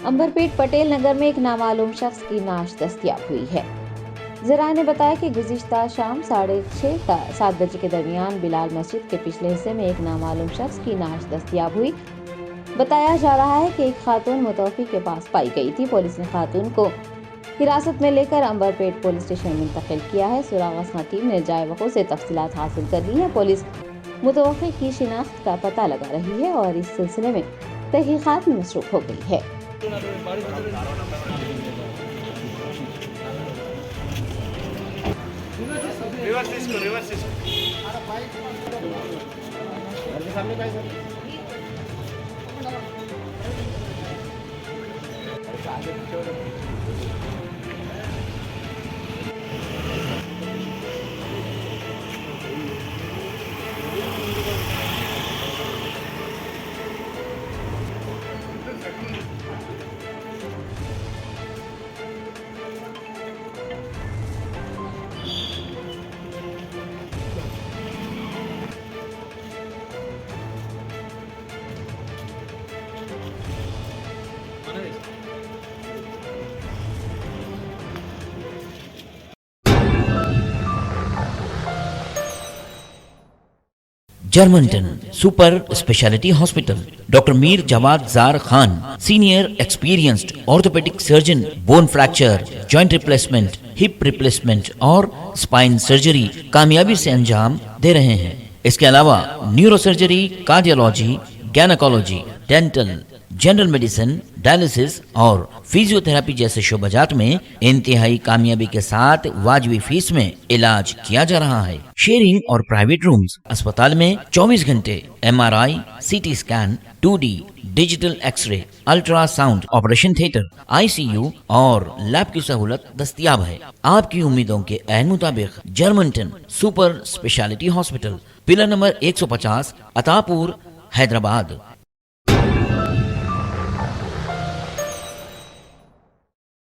अंबरपेट पटेल नगर में एक नामालूम शख्स की नाश दस्तयाब हुई है। ज़राए ने बताया कि गुज़िश्ता शाम 6:30 का 7 बजे के दरमियान बिलाल मस्जिद के पिछले हिस्से में एक नामालूम शख्स की नाश दस्तयाब हुई। बताया जा रहा है कि एक खातून मुतवफ़्फ़ी के पास पाई गई थी। पुलिस ने खातून को हिरासत में लेकर अंबरपेट पुलिस स्टेशन मुंतकिल किया है। सुरागस्ना टीम ने जाए वक़्त से तफसीलात हासिल कर ली हैं। पुलिस मुतवफ़्फ़ी की शिनाख्त का पता लगा रही है और इस सिलसिले में तहक़ीक़ात में मसरूफ़ हो गई है। Germanten super speciality hospital, doctor Mir Jawad Jar Khan, senior experienced orthopaedic surgeon, bone fracture, joint replacement, hip replacement और स्पाइन सर्जरी कामयाबी से अंजाम दे रहे हैं। इसके अलावा neuro surgery, cardiology, gynaecology, dental, general medicine, dialysis और फिजियोथेरेपी जैसे शोबाजात में इंतहाई कामयाबी के साथ वाजबी फीस में इलाज किया जा रहा है। शेयरिंग और प्राइवेट रूम्स, अस्पताल में 24 घंटे MRI, CT scan, 2D digital x-ray, ultrasound, operation theatre, ICU और लैब की सहूलत दस्तयाब है। आपकी उम्मीदों के ऐन मुताबिक Germanten super speciality hospital, pillar number 150, Attapur, Hyderabad.